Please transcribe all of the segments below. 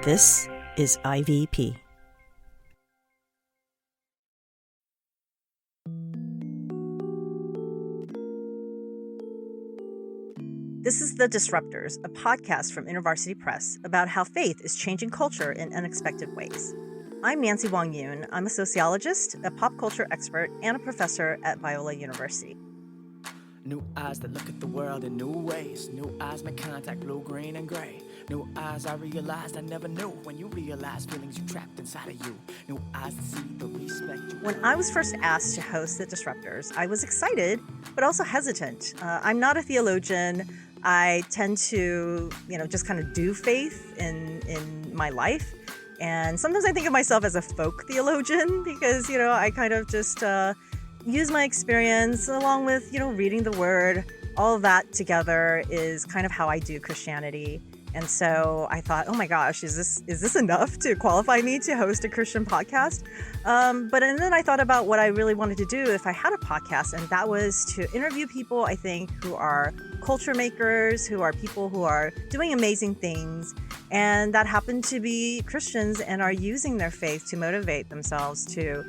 This is IVP. This is The Disruptors, a podcast from InterVarsity Press about how faith is changing culture in unexpected ways. I'm Nancy Wong Yoon. I'm a sociologist, a pop culture expert, and a professor at Biola University. New eyes that look at the world in new ways. New eyes make contact blue, green, and gray. New eyes I realized I never knew. When you realize feelings you trapped inside of you. New eyes that see the respect you. When I was first asked to host The Disruptors, I was excited, but also hesitant. I'm not a theologian. I tend to, just kind of do faith in my life. And sometimes I think of myself as a folk theologian because, I kind of just use my experience along with, reading the word. All of that together is kind of how I do Christianity. And so I thought, oh my gosh, is this enough to qualify me to host a Christian podcast? And then I thought about what I really wanted to do if I had a podcast, and that was to interview people, I think, who are culture makers, who are people who are doing amazing things, and that happen to be Christians and are using their faith to motivate themselves to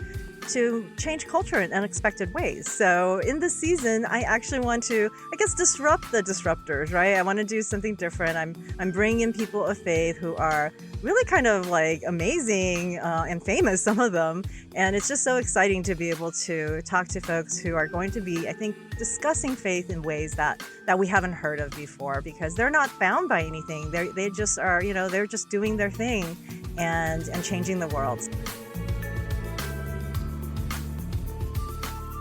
change culture in unexpected ways. So in this season, I actually want to, disrupt the disruptors, right? I want to do something different. I'm bringing in people of faith who are really kind of like amazing and famous, some of them. And it's just so exciting to be able to talk to folks who are going to be, I think, discussing faith in ways that we haven't heard of before, because they're not bound by anything. They just are, they're just doing their thing and changing the world.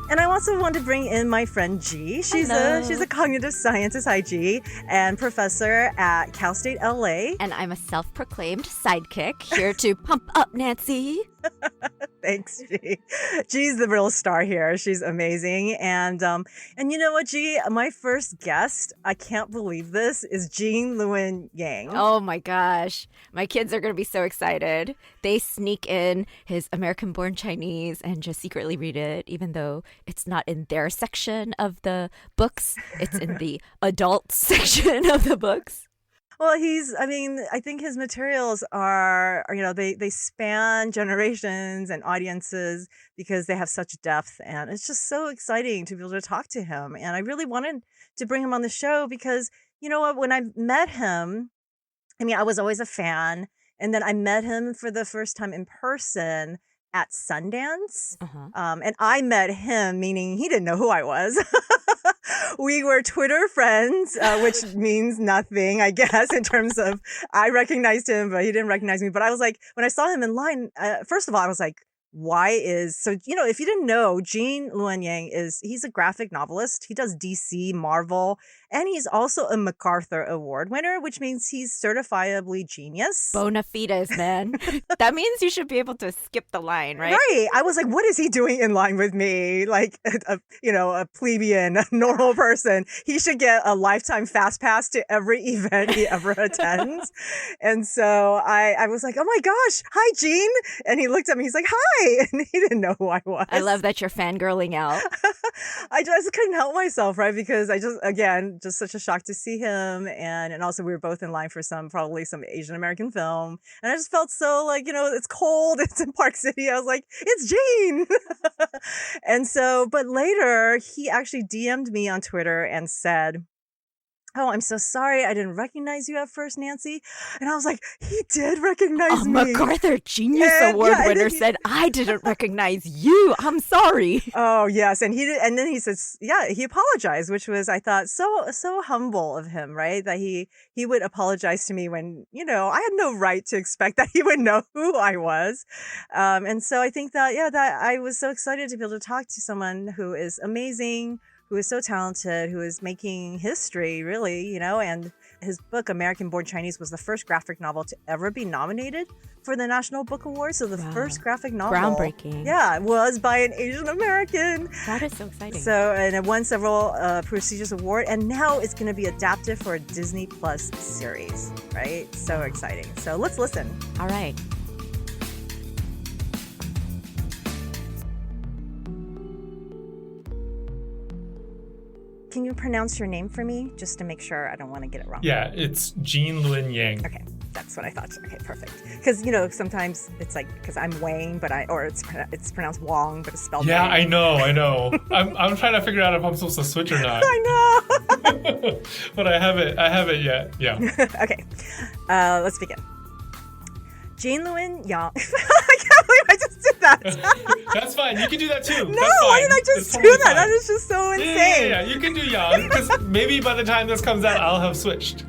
And I also want to bring in my friend G. She's a cognitive scientist, hi G, and professor at Cal State LA. And I'm a self-proclaimed sidekick here to pump up Nancy. Thanks, G. G's the real star here. She's amazing. And you know what, G? My first guest, I can't believe this, is Luen Yang. Oh my gosh. My kids are going to be so excited. They sneak in his American-born Chinese and just secretly read it, even though it's not in their section of the books. It's in the adult section of the books. Well, I think his materials are, they span generations and audiences because they have such depth, and it's just so exciting to be able to talk to him. And I really wanted to bring him on the show because, you know what, when I met him, I was always a fan, and then I met him for the first time in person at Sundance. Uh-huh. And I met him, meaning he didn't know who I was. We were Twitter friends, which means nothing, I guess, in terms of I recognized him, but he didn't recognize me. But I was like, when I saw him in line, first of all, I was like, if you didn't know, Luen Yang he's a graphic novelist. He does DC, Marvel, and he's also a McArthur Award winner, which means he's certifiably genius. Bona fides, man. That means you should be able to skip the line, right? Right. I was like, what is he doing in line with me? Like, a plebeian, a normal person. He should get a lifetime fast pass to every event he ever attends. And so I was like, oh my gosh, hi, Gene. And he looked at me, he's like, hi. And he didn't know who I was. I love that you're fangirling out. I just couldn't help myself, right? Because just such a shock to see him. And also we were both in line for probably some Asian American film. And I just felt so like, it's cold. It's in Park City. I was like, it's Gene. And so, but later he actually DM'd me on Twitter and said, oh, I'm so sorry. I didn't recognize you at first, Nancy. And I was like, he did recognize me. McArthur Genius Award winner said, I didn't recognize you. I'm sorry. Oh, yes. And he did. And then he says, he apologized, which was, I thought, so humble of him, right? That he would apologize to me when, I had no right to expect that he would know who I was. And so I think that I was so excited to be able to talk to someone who is amazing, who is so talented, who is making history, really, and his book, American-Born Chinese, was the first graphic novel to ever be nominated for the National Book Award. So the first graphic novel. Groundbreaking. Yeah, was by an Asian American. That is so exciting. So, and it won several prestigious awards, and now it's going to be adapted for a Disney Plus series, right? So exciting. So let's listen. All right. Can you pronounce your name for me, just to make sure I don't want to get it wrong? Yeah, it's Luen Yang. Okay. That's what I thought. Okay, perfect. Because sometimes it's like because I'm Wang, but it's pronounced Wong, but it's spelled. Yeah, Wang. I know. I'm trying to figure out if I'm supposed to switch or not. I know. But I haven't yet. Yeah. Okay, let's begin. Luen Yang. I can't believe I just did that. That's fine. You can do that too. No, That's fine. why did I just It's do totally that? fine. That is just so insane. Yeah. You can do Yang because maybe by the time this comes out, I'll have switched.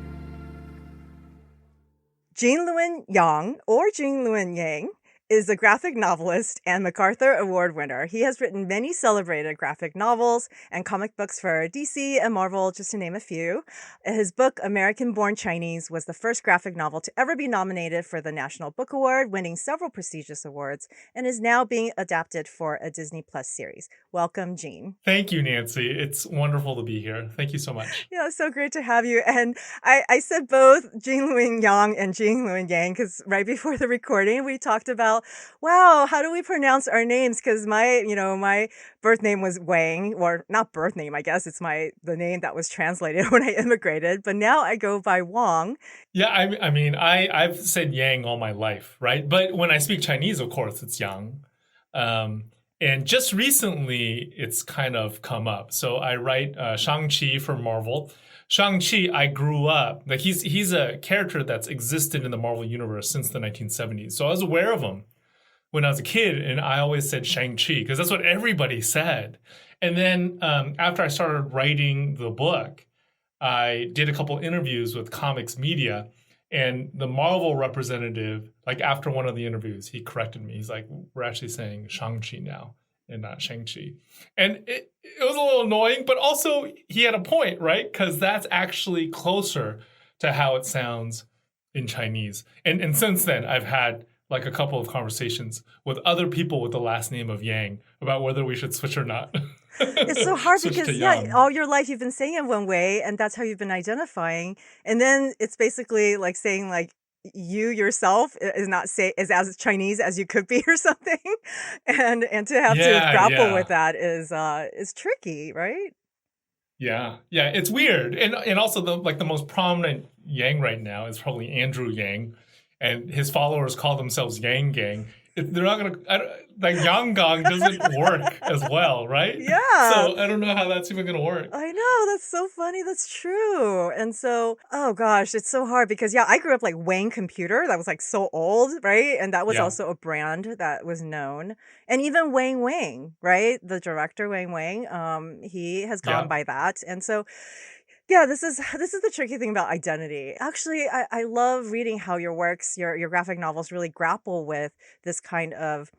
Luen Yang, or Luen Yang, is a graphic novelist and MacArthur Award winner. He has written many celebrated graphic novels and comic books for DC and Marvel, just to name a few. His book, American-Born Chinese, was the first graphic novel to ever be nominated for the National Book Award, winning several prestigious awards, and is now being adapted for a Disney Plus series. Welcome, Gene. Thank you, Nancy. It's wonderful to be here. Thank you so much. Yeah, it's so great to have you. And I said both Luen Yang and Luen Yang because right before the recording, we talked about, wow, how do we pronounce our names? Because my birth name was Wang, or not birth name, I guess. It's the name that was translated when I immigrated. But now I go by Wong. Yeah, I mean, I've said Yang all my life, right? But when I speak Chinese, of course, it's Yang. And just recently, it's kind of come up. So I write Shang-Chi for Marvel. Shang-Chi, I grew up, like he's a character that's existed in the Marvel universe since the 1970s. So I was aware of him when I was a kid, and I always said Shang-Chi because that's what everybody said. And then after I started writing the book, I did a couple interviews with comics media, and the Marvel representative, like after one of the interviews, he corrected me. He's like, we're actually saying Shang-Chi now and not Shang-Chi. And it was a little annoying, but also he had a point, right? Because that's actually closer to how it sounds in Chinese. And since then, I've had like a couple of conversations with other people with the last name of Yang about whether we should switch or not. It's so hard Switch because, to Yang. all your life you've been saying it one way, and that's how you've been identifying. And then it's basically like saying, like, you yourself is not is as Chinese as you could be or something. And to have to grapple with that is tricky, right? Yeah, it's weird. And also the most prominent Yang right now is probably Andrew Yang, and his followers call themselves Yang Gang. They're not gonna like Yang Gang doesn't work as well, right? Yeah. So I don't know how that's even gonna work. I know, that's so funny. That's true. And so, oh gosh, it's so hard because I grew up like Wang Computer. That was like so old, right? And that was also a brand that was known. And even Wang, right? The director Wang, he has gone by that. And so, yeah, this is the tricky thing about identity. Actually, I love reading how your works, your graphic novels really grapple with this kind of,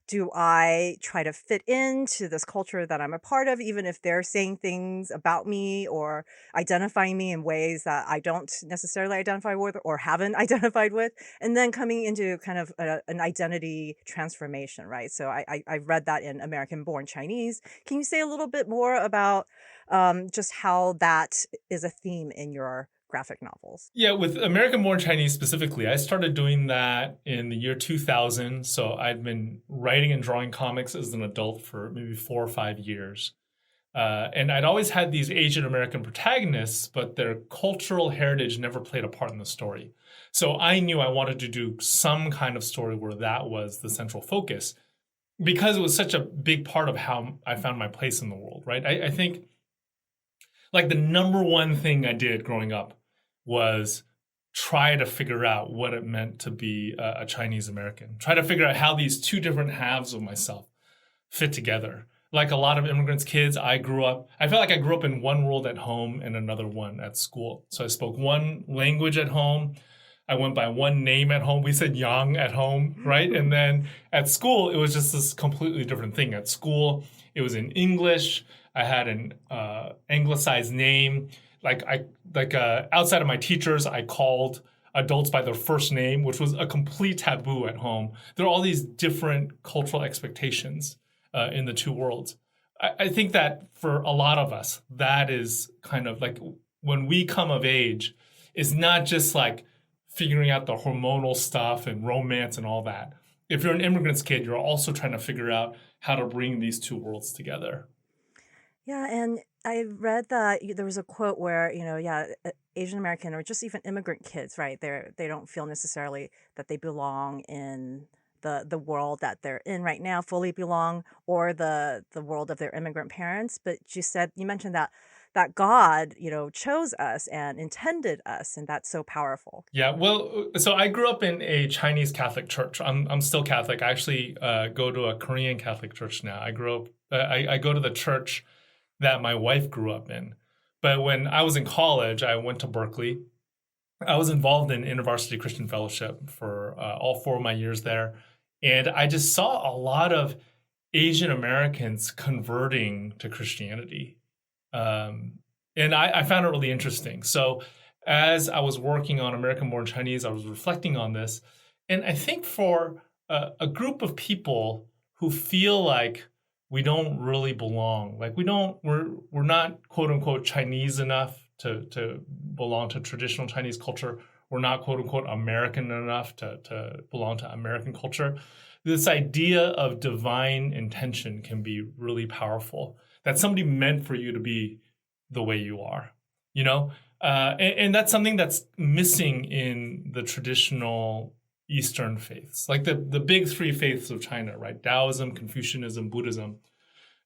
do I try to fit into this culture that I'm a part of, even if they're saying things about me or identifying me in ways that I don't necessarily identify with or haven't identified with, and then coming into kind of an identity transformation, right? So I read that in American-Born Chinese. Can you say a little bit more about just how that is a theme in your graphic novels? Yeah, with American-Born Chinese specifically, I started doing that in the year 2000. So I'd been writing and drawing comics as an adult for maybe 4 or 5 years. And I'd always had these Asian American protagonists, but their cultural heritage never played a part in the story. So I knew I wanted to do some kind of story where that was the central focus because it was such a big part of how I found my place in the world, right? I think like the number one thing I did growing up was try to figure out what it meant to be a Chinese American. Try to figure out how these two different halves of myself fit together. Like a lot of immigrants' kids, I felt like I grew up in one world at home and another one at school. So I spoke one language at home. I went by one name at home. We said Yang at home, right? And then at school, it was just this completely different thing. At school, it was in English. I had an anglicized name. Outside of my teachers, I called adults by their first name, which was a complete taboo at home. There are all these different cultural expectations in the two worlds. I think that for a lot of us, that is kind of like when we come of age, it's not just like figuring out the hormonal stuff and romance and all that. If you're an immigrant's kid, you're also trying to figure out how to bring these two worlds together. Yeah, and I read that there was a quote where, Asian American or just even immigrant kids, right? They don't feel necessarily that they belong in the world that they're in right now, fully belong, or the world of their immigrant parents. But you mentioned that God, chose us and intended us, and that's so powerful. Yeah, well, so I grew up in a Chinese Catholic church. I'm still Catholic. I actually go to a Korean Catholic church now. I grew up. I go to the church that my wife grew up in. But when I was in college, I went to Berkeley. I was involved in InterVarsity Christian Fellowship for all 4 of my years there, and I just saw a lot of Asian Americans converting to Christianity. And I found it really interesting. So as I was working on American-born Chinese, I was reflecting on this. And I think for a group of people who feel like we don't really belong, like we're not quote unquote Chinese enough to belong to traditional Chinese culture. We're not quote unquote American enough to belong to American culture. This idea of divine intention can be really powerful. That somebody meant for you to be the way you are, and that's something that's missing in the traditional Eastern faiths, like the big 3 faiths of China, right? Taoism, Confucianism, Buddhism.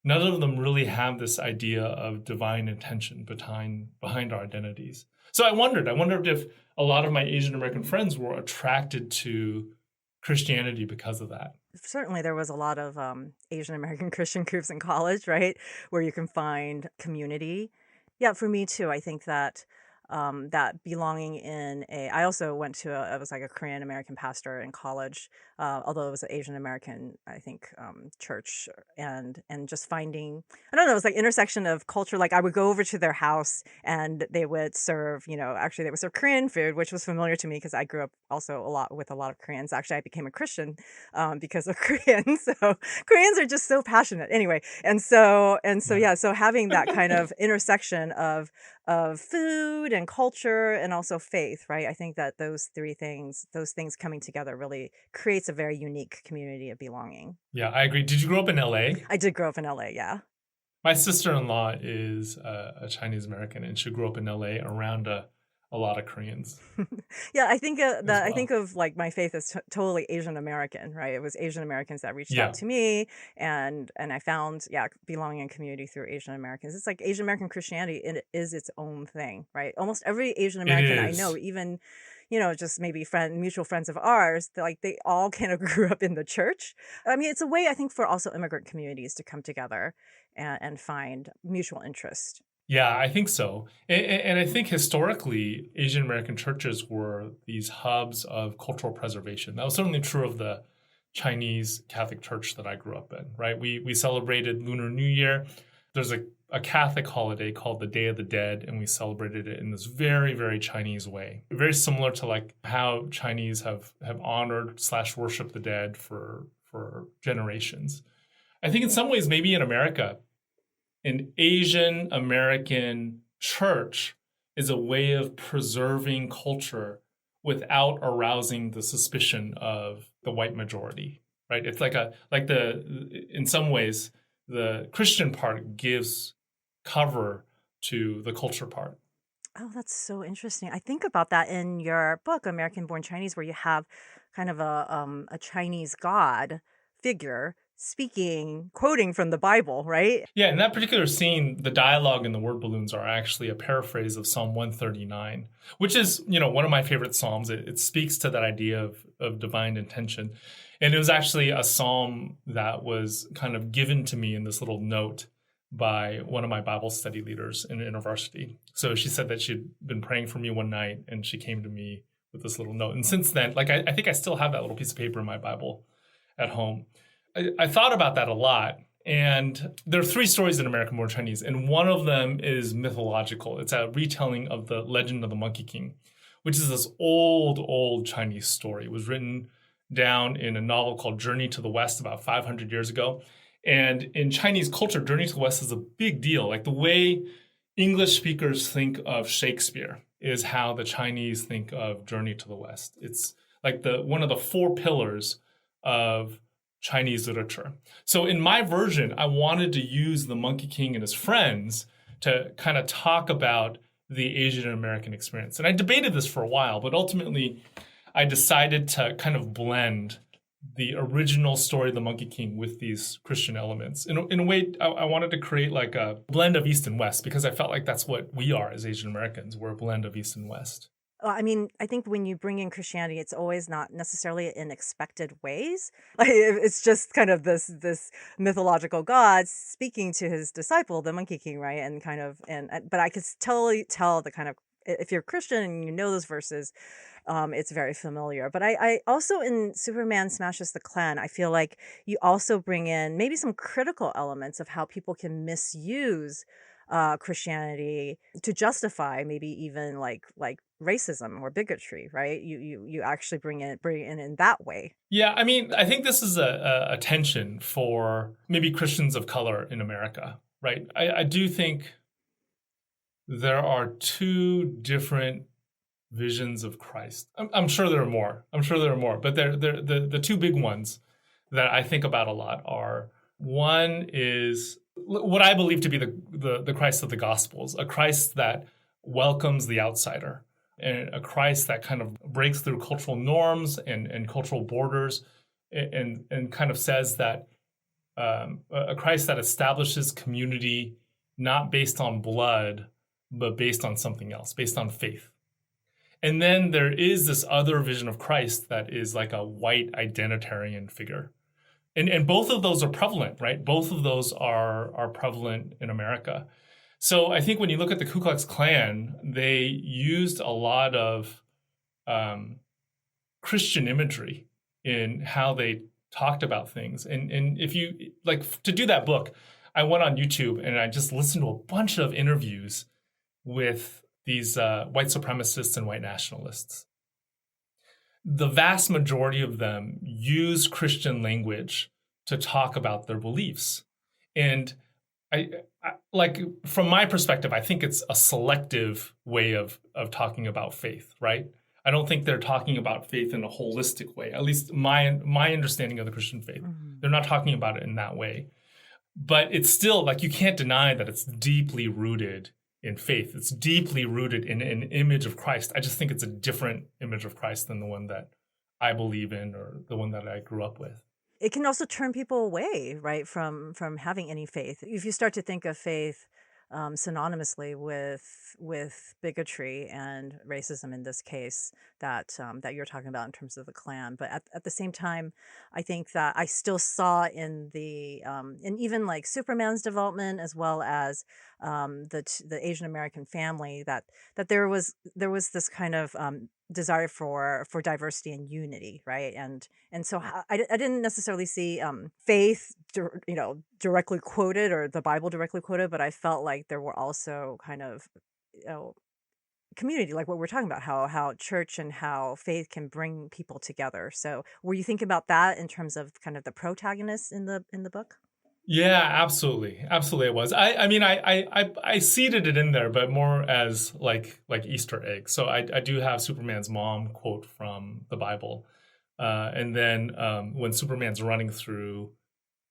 None of them really have this idea of divine intention behind our identities. So I wondered if a lot of my Asian American friends were attracted to Christianity because of that. Certainly, there was a lot of Asian American Christian groups in college, right, where you can find community. Yeah, for me too. I think that that belonging in I also went to it was like a Korean American pastor in college, although it was an Asian American, I think, church, and just finding, I don't know, it was like intersection of culture. Like I would go over to their house and they would serve, actually they would serve Korean food, which was familiar to me because I grew up also with a lot of Koreans. Actually, I became a Christian because of Koreans. So Koreans are just so passionate anyway. And so yeah, so having that kind of intersection of food and culture and also faith, right? I think that those things coming together really creates a very unique community of belonging. Yeah, I agree. Did you grow up in LA? I did grow up in LA, yeah. My sister-in-law is a Chinese American, and she grew up in LA around a lot of Koreans. Yeah, I think well. I think of like my faith as totally Asian American, right? It was Asian Americans that reached Yeah. out to me, and I found belonging in community through Asian Americans. It's like Asian American Christianity, it is its own thing, right? Almost every Asian American I is. know, even just maybe mutual friends of ours, they all kind of grew up in the church. I mean, it's a way I think for also immigrant communities to come together and find mutual interest. Yeah, I think so. And I think historically, Asian American churches were these hubs of cultural preservation. That was certainly true of the Chinese Catholic Church that I grew up in, right? We celebrated Lunar New Year. There's a Catholic holiday called the Day of the Dead, and we celebrated it in this very, very Chinese way. Very similar to like how Chinese have honored / worshiped the dead for generations. I think in some ways, maybe in America, an Asian American church is a way of preserving culture without arousing the suspicion of the white majority, right? It's in some ways, the Christian part gives cover to the culture part. Oh, that's so interesting. I think about that in your book, American Born Chinese, where you have kind of a Chinese god figure quoting from the Bible, right? Yeah, in that particular scene, the dialogue and the word balloons are actually a paraphrase of Psalm 139, which is, one of my favorite psalms. It speaks to that idea of divine intention. And it was actually a psalm that was kind of given to me in this little note by one of my Bible study leaders in InterVarsity. So she said that she'd been praying for me one night, and she came to me with this little note. And since then, I think I still have that little piece of paper in my Bible at home. I thought about that a lot. And there are 3 stories in American Born Chinese, and one of them is mythological. It's a retelling of the legend of the Monkey King, which is this old Chinese story. It was written down in a novel called Journey to the West about 500 years ago. And in Chinese culture, Journey to the West is a big deal. Like the way English speakers think of Shakespeare is how the Chinese think of Journey to the West. It's like one of the 4 pillars of Chinese literature. So in my version, I wanted to use the Monkey King and his friends to kind of talk about the Asian American experience. And I debated this for a while, but ultimately I decided to kind of blend the original story of the Monkey King with these Christian elements. In a way, I wanted to create like a blend of East and West, because I felt like that's what we are as Asian Americans. We're a blend of East and West. I mean, I think when you bring in Christianity, it's always not necessarily in expected ways. Like it's just kind of this mythological God speaking to his disciple, the Monkey King, right? And kind of but I could totally tell the kind of, if you're Christian and you know those verses, it's very familiar. But I also, in Superman Smashes the Klan, I feel like you also bring in maybe some critical elements of how people can misuse Christianity to justify maybe even like racism or bigotry, right? You actually bring it in that way. Yeah, I mean, I think this is a tension for maybe Christians of color in America, right? I do think there are two different visions of Christ. I'm sure there are more. But the two big ones that I think about a lot are, one is what I believe to be the Christ of the Gospels, a Christ that welcomes the outsider, and a Christ that kind of breaks through cultural norms and cultural borders, and kind of says that a Christ that establishes community not based on blood, but based on something else, based on faith. And then there is this other vision of Christ that is like a white identitarian figure. And both of those are prevalent, right? Both of those are prevalent in America. So I think when you look at the Ku Klux Klan, they used a lot of Christian imagery in how they talked about things. And if you, like, to do that book, I went on YouTube and I just listened to a bunch of interviews with these white supremacists and white nationalists. The vast majority of them use Christian language to talk about their beliefs. And I like, from my perspective, I think it's a selective way of talking about faith, right? I don't think they're talking about faith in a holistic way, at least my understanding of the Christian faith. Mm-hmm. They're not talking about it in that way. But it's still, like, you can't deny that it's deeply rooted in faith. It's deeply rooted in an image of Christ. I just think it's a different image of Christ than the one that I believe in or the one that I grew up with. It can also turn people away, right, from having any faith. If you start to think of faith synonymously with bigotry and racism in this case that you're talking about in terms of the Klan. But at the same time, I think that I still saw in the in even like Superman's development, as well as the Asian American family, that there was this kind of desire for diversity and unity, right? And so I didn't necessarily see faith, directly quoted, or the Bible directly quoted, but I felt like there were also kind of, community, like what we're talking about, how church and how faith can bring people together. So were you thinking about that in terms of kind of the protagonists in the book? Yeah, absolutely. Absolutely it was. I seeded it in there, but more as like Easter eggs. So I do have Superman's mom quote from the Bible. And then when Superman's running through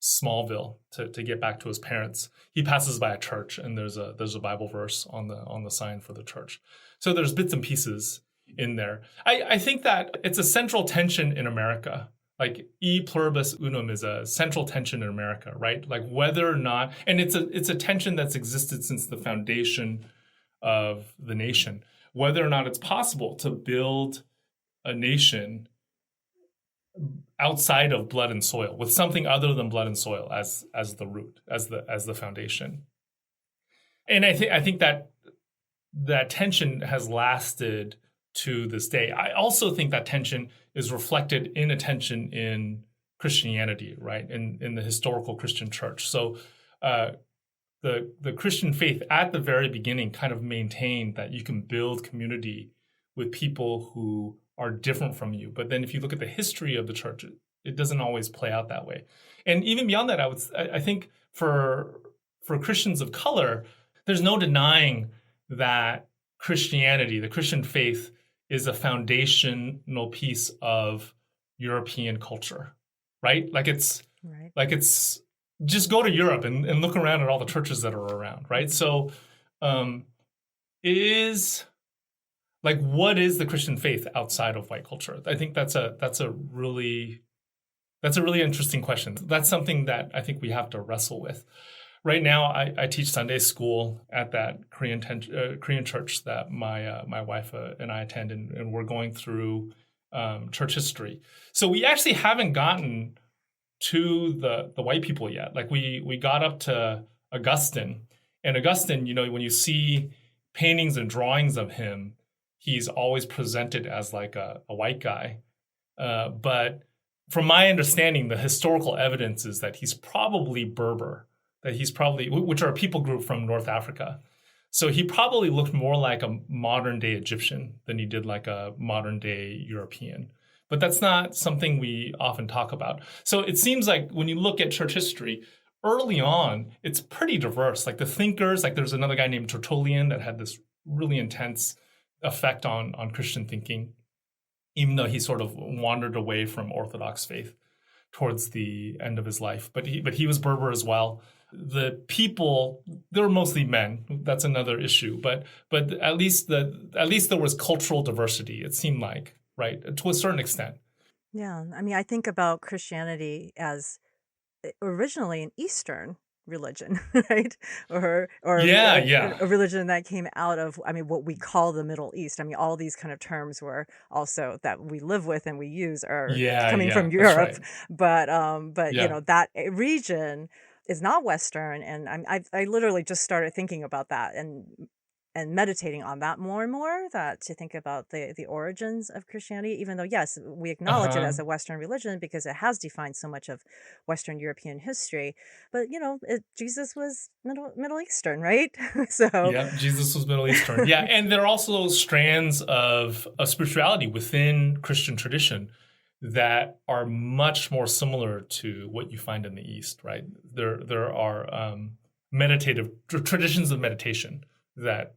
Smallville to get back to his parents, he passes by a church, and there's a Bible verse on the sign for the church. So there's bits and pieces in there. I think that it's a central tension in America. Like, e pluribus unum is a central tension in America, right? Like, whether or not, and it's a tension that's existed since the foundation of the nation, whether or not it's possible to build a nation outside of blood and soil, with something other than blood and soil as the root, as the foundation. And I think that tension has lasted to this day. I also think that tension is reflected in a tension in Christianity, right? In the historical Christian church. So the Christian faith at the very beginning kind of maintained that you can build community with people who are different from you. But then if you look at the history of the church, it doesn't always play out that way. And even beyond that, I think for Christians of color, there's no denying that Christianity, the Christian faith, is a foundational piece of European culture, right? Like it's just go to Europe and look around at all the churches that are around, right? So is like, what is the Christian faith outside of white culture? I think that's a really interesting question. That's something that I think we have to wrestle with. Right now, I teach Sunday school at that Korean church that my wife and I attend, and we're going through church history. So we actually haven't gotten to the white people yet. Like we got up to Augustine, and Augustine, when you see paintings and drawings of him, he's always presented as like a white guy. But from my understanding, the historical evidence is that he's probably Berber, which are a people group from North Africa. So he probably looked more like a modern day Egyptian than he did like a modern day European. But that's not something we often talk about. So it seems like when you look at church history, early on, it's pretty diverse. Like the thinkers, like there's another guy named Tertullian that had this really intense effect on Christian thinking, even though he sort of wandered away from Orthodox faith towards the end of his life. But he was Berber as well. The people, they were mostly men. That's another issue. But at least there was cultural diversity, it seemed like, right, to a certain extent. Yeah. I mean, I think about Christianity as originally an Eastern religion, right? Or yeah. a religion that came out of, I mean, what we call the Middle East. I mean, all these kind of terms were also that we live with and we use are coming from Europe. Right. But that region is not Western, and I literally just started thinking about that and meditating on that more and more, that to think about the origins of Christianity, even though, yes, we acknowledge it as a Western religion because it has defined so much of Western European history. But, Jesus was Middle Eastern, right? So yeah, Jesus was Middle Eastern. Yeah, and there are also strands of spirituality within Christian tradition that are much more similar to what you find in the East, right? There are meditative traditions of meditation that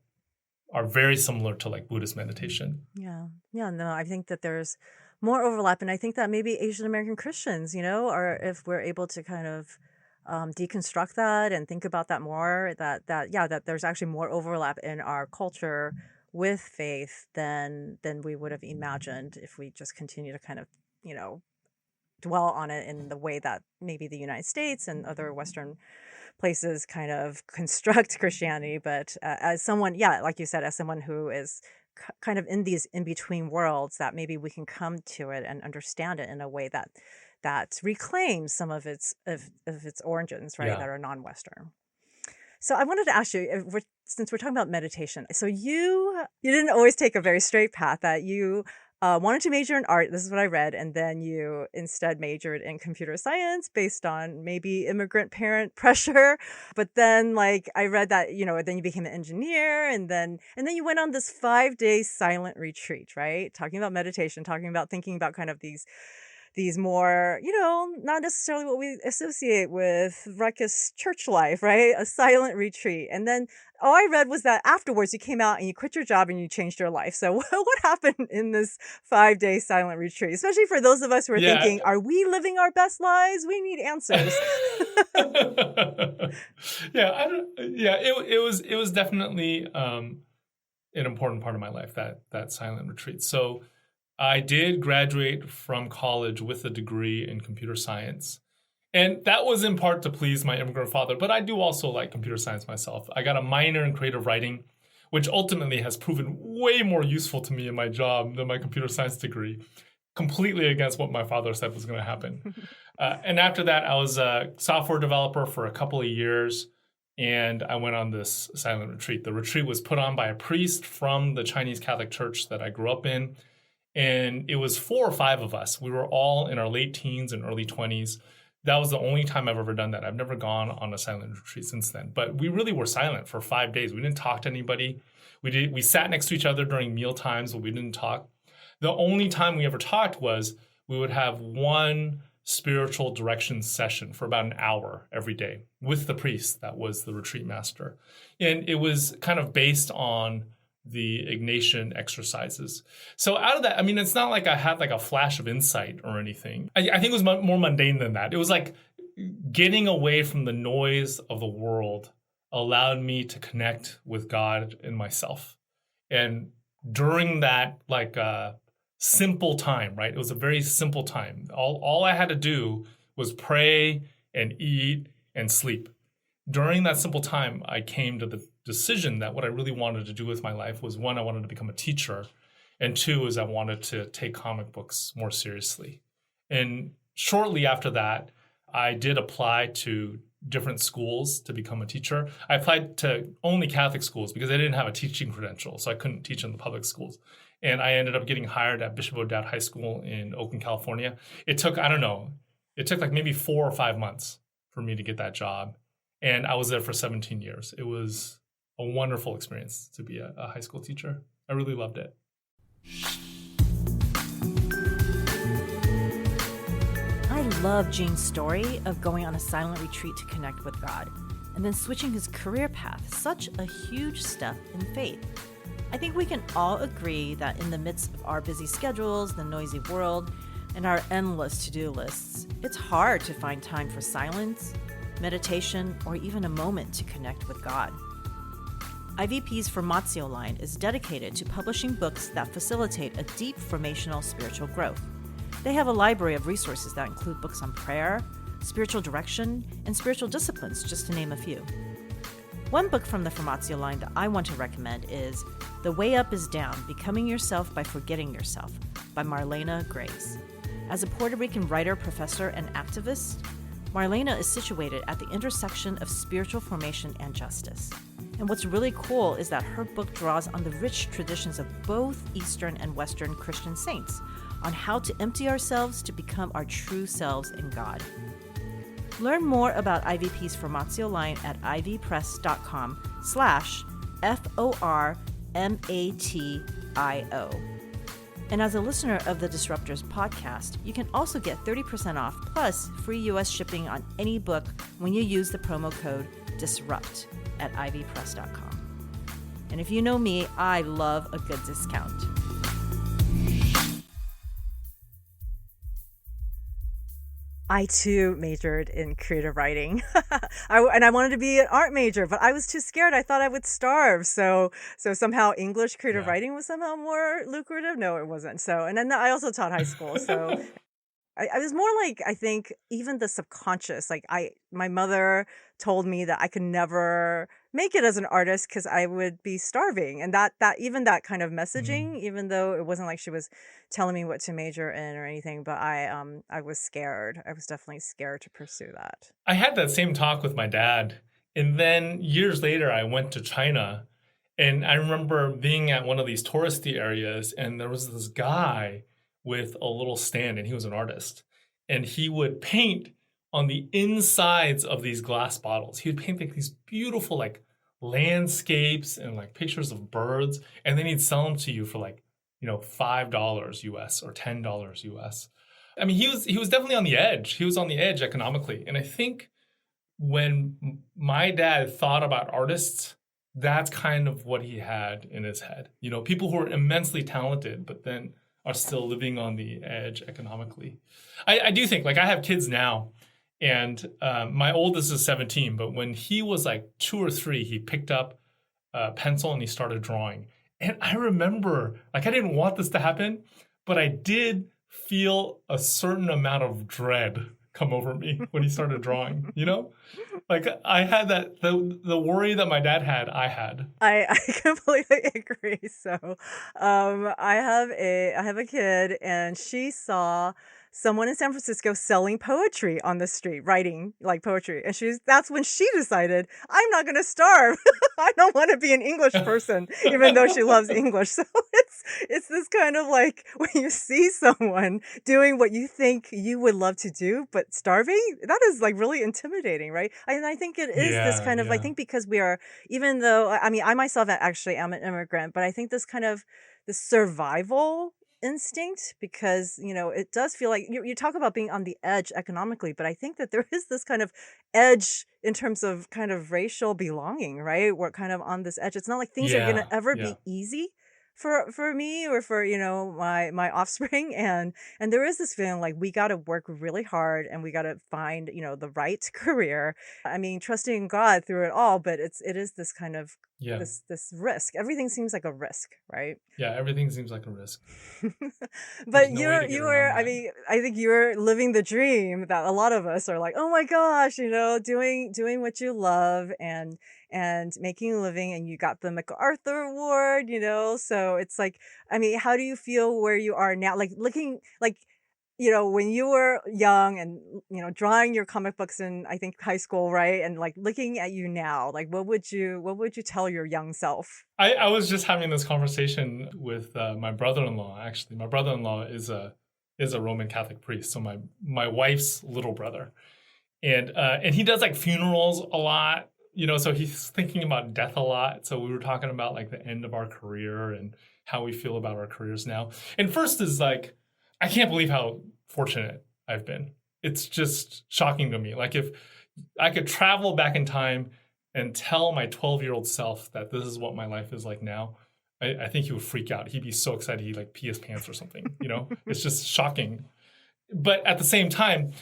are very similar to like Buddhist meditation. Yeah. No, I think that there's more overlap, and I think that maybe Asian American Christians, are, if we're able to kind of deconstruct that and think about that more, that there's actually more overlap in our culture with faith than we would have imagined if we just continue to kind of dwell on it in the way that maybe the United States and other Western places kind of construct Christianity. But as someone, like you said, as someone who is kind of in these in-between worlds, that maybe we can come to it and understand it in a way that reclaims some of its origins, right, that are non-Western. So I wanted to ask you, since we're talking about meditation, so you didn't always take a very straight path, that you wanted to major in art. This is what I read. And then you instead majored in computer science based on maybe immigrant parent pressure. But then I read that, then you became an engineer, and then you went on this 5-day silent retreat, right? Talking about meditation, thinking about kind of these more, not necessarily what we associate with ruckus church life, right? A silent retreat. And then all I read was that afterwards you came out and you quit your job and you changed your life. So what happened in this 5-day silent retreat? Especially for those of us who are thinking, are we living our best lives? We need answers. It was definitely an important part of my life, that silent retreat. So I did graduate from college with a degree in computer science. And that was in part to please my immigrant father, but I do also like computer science myself. I got a minor in creative writing, which ultimately has proven way more useful to me in my job than my computer science degree, completely against what my father said was going to happen. And after that, I was a software developer for a couple of years, and I went on this silent retreat. The retreat was put on by a priest from the Chinese Catholic Church that I grew up in. And it was 4 or 5 of us. We were all in our late teens and early 20s. That was the only time I've ever done that. I've never gone on a silent retreat since then. But we really were silent for 5 days. We didn't talk to anybody. We sat next to each other during meal times, but we didn't talk. The only time we ever talked was we would have one spiritual direction session for about an hour every day with the priest that was the retreat master. And it was kind of based on the Ignatian exercises. So out of that, I mean, it's not like I had like a flash of insight or anything. I think it was more mundane than that. It was like getting away from the noise of the world allowed me to connect with God and myself. And during that simple time, right? It was a very simple time. All I had to do was pray and eat and sleep. During that simple time, I came to the decision that what I really wanted to do with my life was, one, I wanted to become a teacher, and two, is I wanted to take comic books more seriously. And shortly after that, I did apply to different schools to become a teacher. I applied to only Catholic schools because I didn't have a teaching credential, so I couldn't teach in the public schools. And I ended up getting hired at Bishop O'Dowd High School in Oakland, California. It took like maybe 4 or 5 months for me to get that job. And I was there for 17 years. It was a wonderful experience to be a high school teacher. I really loved it. I love Gene's story of going on a silent retreat to connect with God and then switching his career path, such a huge step in faith. I think we can all agree that in the midst of our busy schedules, the noisy world, and our endless to-do lists, it's hard to find time for silence, meditation, or even a moment to connect with God. IVP's Formatio line is dedicated to publishing books that facilitate a deep formational spiritual growth. They have a library of resources that include books on prayer, spiritual direction, and spiritual disciplines, just to name a few. One book from the Formatio line that I want to recommend is The Way Up is Down, Becoming Yourself by Forgetting Yourself by Marlena Grace. As a Puerto Rican writer, professor, and activist, Marlena is situated at the intersection of spiritual formation and justice. And what's really cool is that her book draws on the rich traditions of both Eastern and Western Christian saints on how to empty ourselves to become our true selves in God. Learn more about IVP's Formatio line at ivpress.com/FORMATIO. And as a listener of the Disruptors podcast, you can also get 30% off plus free US shipping on any book when you use the promo code DISRUPT at ivpress.com. And if you know me, I love a good discount. I too majored in creative writing. I wanted to be an art major, but I was too scared. I thought I would starve. So somehow English creative writing was somehow more lucrative. No, it wasn't. And then I also taught high school. So I was more like, I think even the subconscious, my mother told me that I could never make it as an artist because I would be starving. And that even that kind of messaging, even though it wasn't like she was telling me what to major in or anything, but I was scared. I was definitely scared to pursue that. I had that same talk with my dad. And then years later, I went to China. And I remember being at one of these touristy areas, and there was this guy with a little stand, and he was an artist. And he would paint on the insides of these glass bottles. He would paint like these beautiful like landscapes and like pictures of birds, and then he'd sell them to you for like, $5 US or $10 US. I mean, he was definitely on the edge. He was on the edge economically. And I think when my dad thought about artists, that's kind of what he had in his head. People who are immensely talented, but then are still living on the edge economically. I do think, I have kids now, and my oldest is 17, but when he was like 2 or 3, he picked up a pencil and he started drawing. And I remember, I didn't want this to happen, but I did feel a certain amount of dread come over me when he started drawing, I had that, the worry that my dad had, I had. I completely agree. So I have a kid, and she saw someone in San Francisco selling poetry on the street, writing like poetry. And that's when she decided, I'm not going to starve. I don't want to be an English person, even though she loves English. So it's this kind of like when you see someone doing what you think you would love to do, but starving, that is like really intimidating, right? And I think it is this kind of, I think because we are, even though, I myself actually am an immigrant, but I think this kind of the survival instinct, because it does feel like you talk about being on the edge economically, but I think that there is this kind of edge in terms of kind of racial belonging, right? We're kind of on this edge. It's not like things are going to ever be easy for me or for my offspring, and there is this feeling like we got to work really hard and we got to find the right career. I mean, trusting in God through it all, but it is this kind of Yeah. this risk. Everything seems like a risk, right? Yeah, everything seems like a risk. But no way to get you around were, I that. mean, I think you're living the dream that a lot of us are like, oh my gosh, doing what you love and making a living, and you got the MacArthur Award, so it's like, I mean, how do you feel where you are now? Like looking like, when you were young and, drawing your comic books in, I think, high school, right? And like looking at you now, like what would you tell your young self? I was just having this conversation with my brother-in-law. Actually, my brother-in-law is a Roman Catholic priest, so my wife's little brother, and he does like funerals a lot, so he's thinking about death a lot. So we were talking about like the end of our career and how we feel about our careers now. And first is like, I can't believe how fortunate I've been. It's just shocking to me. Like if I could travel back in time and tell my 12-year-old self that this is what my life is like now, I think he would freak out. He'd be so excited he'd like pee his pants or something. It's just shocking. But at the same time,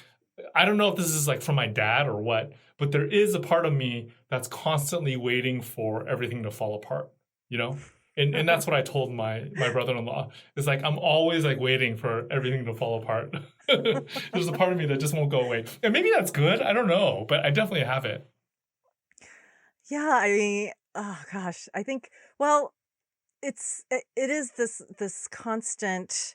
I don't know if this is like from my dad or what, but there is a part of me that's constantly waiting for everything to fall apart, And that's what I told my brother-in-law. It's like, I'm always like waiting for everything to fall apart. There's a part of me that just won't go away. And maybe that's good. I don't know, but I definitely have it. Yeah, I mean, oh gosh, I think, well, it is this constant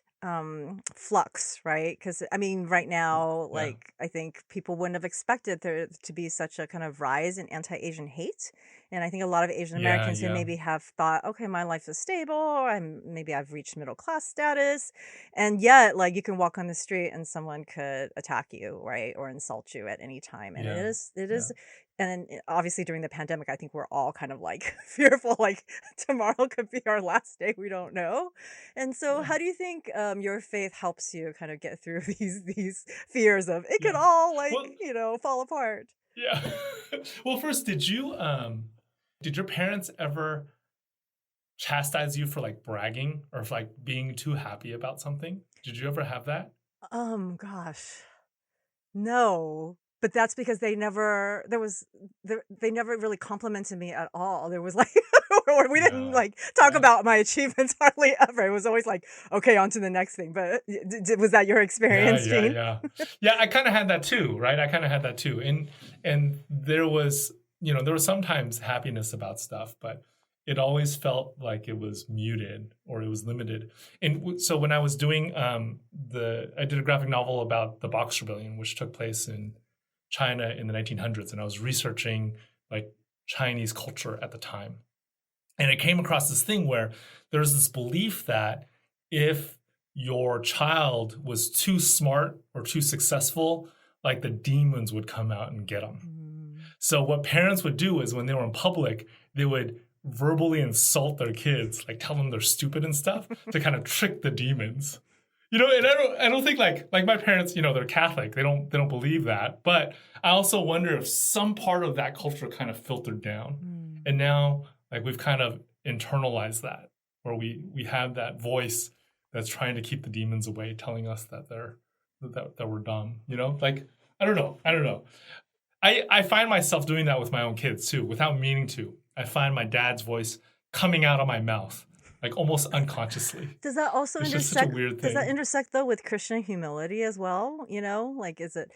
flux, right? Because I mean, right now, Yeah. like I think people wouldn't have expected there to be such a kind of rise in anti-Asian hate, and I think a lot of Asian Americans who Yeah. maybe have thought, okay, my life is stable, maybe I've reached middle class status, and yet like you can walk on the street and someone could attack you, right, or insult you at any time, and Yeah. it Yeah. is. And obviously during the pandemic, I think we're all kind of like fearful, like tomorrow could be our last day. We don't know. And so Yeah. how do you think your faith helps you kind of get through these fears of it could Yeah. all like, Well, fall apart? yeah. Well, first, did your parents ever chastise you for like bragging or for like being too happy about something? Did you ever have that? Gosh. No, but that's because they never really complimented me at all. There was like, or we didn't Yeah. like talk Yeah. about my achievements hardly ever. It was always like, okay, on to the next thing. But was that your experience, Gene? Yeah. Yeah, I kind of had that too, right? I kind of had that too. And there was, there was sometimes happiness about stuff, but it always felt like it was muted or it was limited. And so when I was doing I did a graphic novel about the Box Rebellion, which took place in China in the 1900s, and I was researching like Chinese culture at the time. And I came across this thing where there's this belief that if your child was too smart or too successful, like the demons would come out and get them. So what parents would do is when they were in public, they would verbally insult their kids, like tell them they're stupid and stuff to kind of trick the demons. And I don't think like my parents, they're Catholic. They don't believe that. But I also wonder if some part of that culture kind of filtered down. And now like we've kind of internalized that, where we have that voice that's trying to keep the demons away, telling us that that we're dumb. Like I don't know. I find myself doing that with my own kids too, without meaning to. I find my dad's voice coming out of my mouth, like almost unconsciously. Does that also It's just such a intersect? weird Does that thing. intersect though with Christian humility as well? Like is it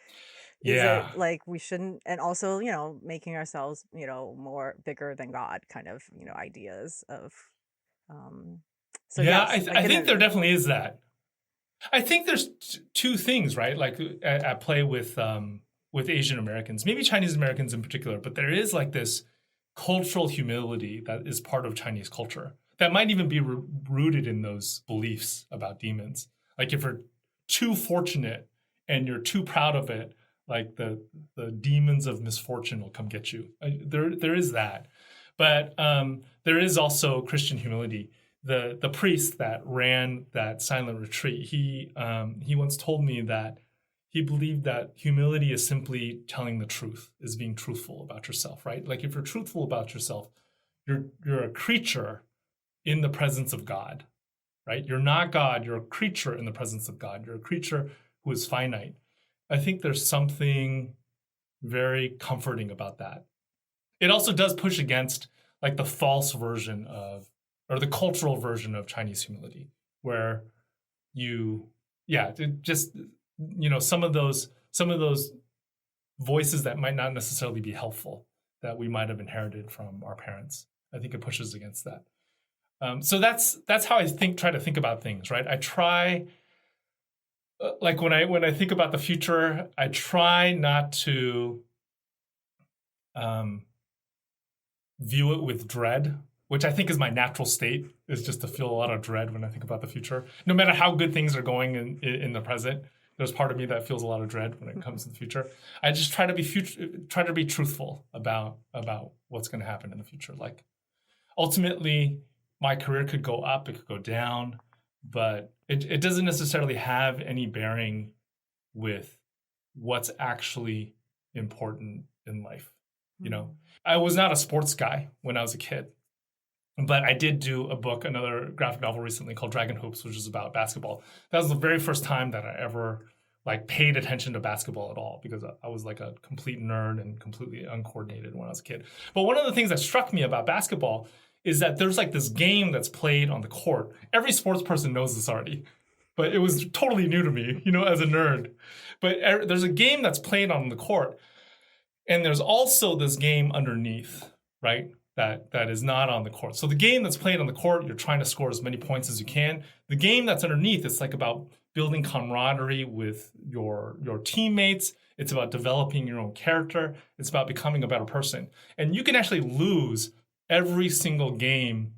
Yeah. like we shouldn't, and also making ourselves more bigger than God kind of ideas of so Yeah, yes, I think there definitely is that. I think there's two things, right? Like at play with Asian Americans, maybe Chinese Americans in particular, but there is like this cultural humility that is part of Chinese culture that might even be rooted in those beliefs about demons. Like if you're too fortunate and you're too proud of it, like the demons of misfortune will come get you. There is that, but there is also Christian humility. The priest that ran that silent retreat, he once told me that he believed that humility is simply telling the truth, is being truthful about yourself, right? Like if you're truthful about yourself, you're a creature in the presence of God, right? You're not God. You're a creature in the presence of God. You're a creature who is finite. I think there's something very comforting about that. It also does push against like the false version of, or the cultural version of Chinese humility, where some of those voices that might not necessarily be helpful that we might have inherited from our parents. I think it pushes against that. So that's how I try to think about things, right? I try, like when I think about the future, I try not to view it with dread, which I think is my natural state, is just to feel a lot of dread when I think about the future. No matter how good things are going in the present, there's part of me that feels a lot of dread when it comes to the future. I just try to be truthful about what's going to happen in the future. Like, ultimately, my career could go up, it could go down, but it doesn't necessarily have any bearing with what's actually important in life. You know, I was not a sports guy when I was a kid, but I did do another graphic novel recently called Dragon Hoops, which is about basketball. That was the very first time that I ever like paid attention to basketball at all, because I was like a complete nerd and completely uncoordinated when I was a kid. But one of the things that struck me about basketball is that there's like this game that's played on the court. Every sports person knows this already, but it was totally new to me, you know, as a nerd. But there's a game that's played on the court, and there's also this game underneath, right? That is not on the court. So the game that's played on the court, you're trying to score as many points as you can. The game that's underneath, it's like about building camaraderie with your teammates. It's about developing your own character. It's about becoming a better person. And you can actually lose every single game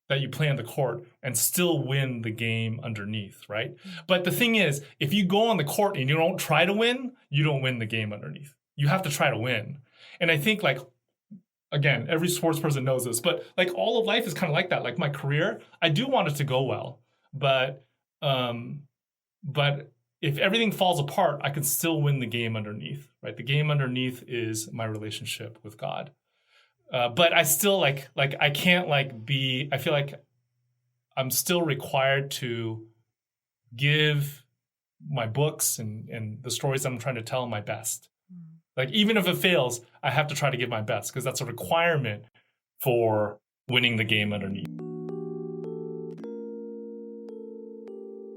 that you play on the court and still win the game underneath, right? But the thing is, if you go on the court and you don't try to win, you don't win the game underneath. You have to try to win. And I think, like, again, every sports person knows this, but like all of life is kind of like that. Like my career, I do want it to go well, but if everything falls apart, I can still win the game underneath, right? The game underneath is my relationship with God. But I still I can't I feel like I'm still required to give my books and the stories I'm trying to tell my best. Like, even if it fails, I have to try to give my best, because that's a requirement for winning the game underneath.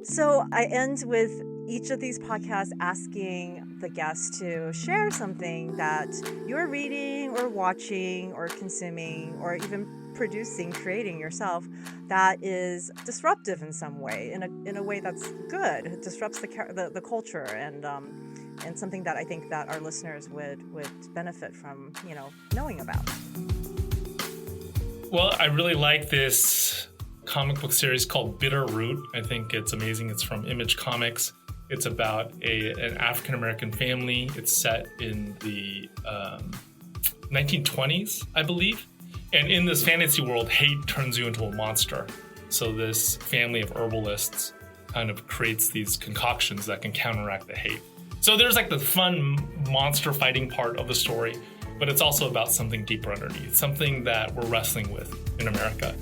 So I end with each of these podcasts asking the guests to share something that you're reading or watching or consuming or even producing, creating yourself, that is disruptive in some way, in a way that's good. It disrupts the culture and something that I think that our listeners would benefit from, you know, knowing about. Well, I really like this comic book series called Bitter Root. I think it's amazing. It's from Image Comics. It's about an African-American family. It's set in the 1920s, I believe. And in this fantasy world, hate turns you into a monster. So this family of herbalists kind of creates these concoctions that can counteract the hate. So there's like the fun monster fighting part of the story, but it's also about something deeper underneath, something that we're wrestling with in America.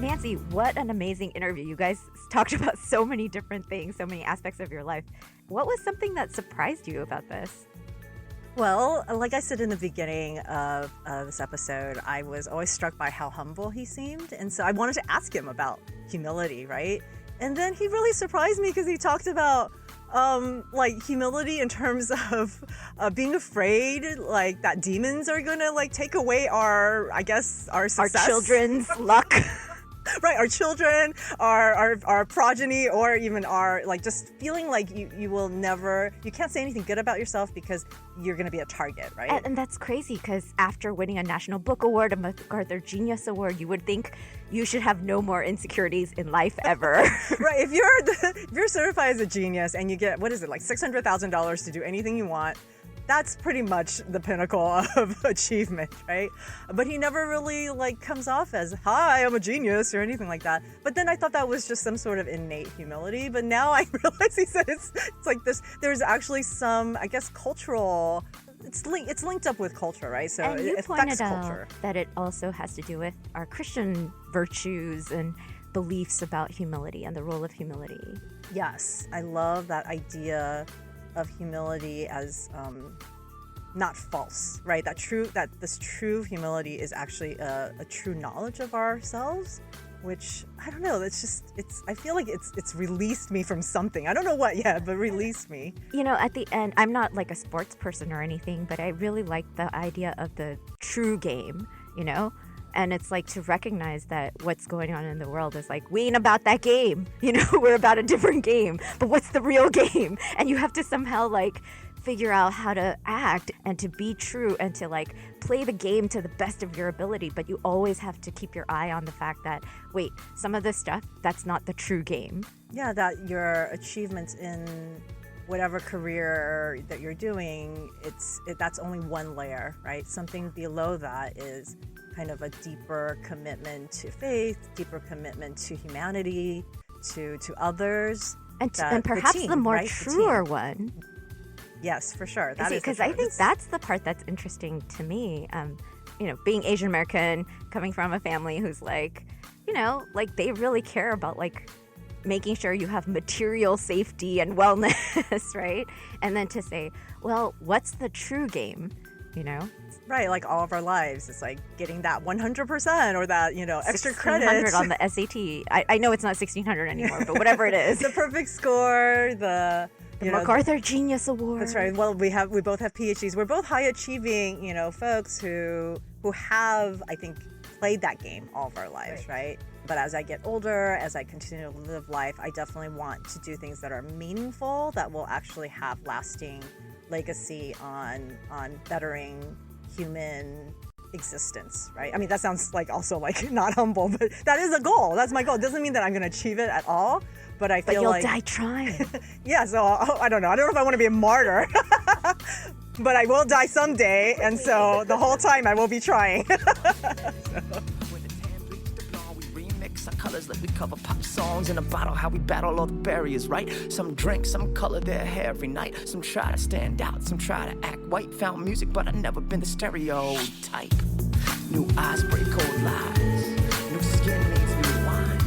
Nancy, what an amazing interview. You guys talked about so many different things, so many aspects of your life. What was something that surprised you about this? Well, like I said in the beginning of this episode, I was always struck by how humble he seemed. And so I wanted to ask him about humility, right? And then he really surprised me because he talked about humility in terms of being afraid, like that demons are going to take away our success. Our children's luck. Right, our children, our progeny, or even our, just feeling like you will never, you can't say anything good about yourself because you're going to be a target, right? And that's crazy, because after winning a National Book Award, a McArthur Genius Award, you would think you should have no more insecurities in life ever. Right, if you're certified as a genius and you get, $600,000 to do anything you want, that's pretty much the pinnacle of achievement, right? But he never really comes off as, hi, I'm a genius, or anything like that. But then I thought that was just some sort of innate humility. But now I realize he said it's like this, there's actually some, cultural it's linked up with culture, right? So And you it pointed affects out culture. that it also has to do with our Christian virtues and beliefs about humility and the role of humility. Yes, I love that idea of humility as not false, right? That this true humility is actually a true knowledge of ourselves, which I don't know. I feel like it's released me from something. I don't know what yet, but released me. You know, at the end, I'm not like a sports person or anything, but I really like the idea of the true game, you know? And it's like to recognize that what's going on in the world is like, we ain't about that game. You know, we're about a different game. But what's the real game? And you have to somehow like figure out how to act and to be true and to like play the game to the best of your ability. But you always have to keep your eye on the fact that, wait, some of this stuff, that's not the true game. Yeah, that your achievements in whatever career that you're doing, that's only one layer, right? Something below that is kind of a deeper commitment to faith, deeper commitment to humanity, to others, And the perhaps team, the more right? The truer team. one. Yes, for sure. That is Because for I sure. think that's the part that's interesting to me. You know, being Asian American, coming from a family who's like, you know, like they really care about like making sure you have material safety and wellness, right? And then to say, well, what's the true game? You know, Right, like all of our lives, it's like getting that 100% or that, extra 1600 credit. on the SAT. I know it's not 1600 anymore, but whatever it is. The perfect score, The McArthur Genius Award. That's right. Well, we both have PhDs. We're both high achieving, folks who have, I think, played that game all of our lives, right? But as I get older, as I continue to live life, I definitely want to do things that are meaningful, that will actually have lasting legacy on bettering human existence, right? I mean, that sounds like also like not humble, but that is a goal. That's my goal. It doesn't mean that I'm going to achieve it at all, but I But feel you'll like die trying. yeah. So I don't know. I don't know if I want to be a martyr, but I will die someday, and so the whole time I will be trying. When the tan bleeds the blonde, we remix our colors like we cover pop songs in a bottle. How we battle all the barriers, right? Some drink, some color their hair every night. Some try to stand out, some try to act white. Found music, but I never been the stereotype. New eyes break old lies. New skin needs new wine.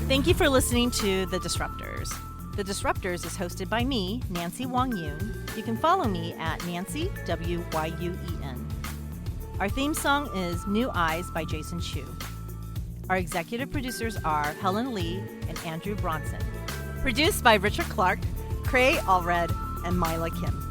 Thank you for listening to The Disruptors. The Disruptors is hosted by me, Nancy Wang Yun. You can follow me at Nancy, W-Y-U-E-N. Our theme song is New Eyes by Jason Chu. Our executive producers are Helen Lee and Andrew Bronson. Produced by Richard Clark, Cray Allred, and Mila Kim.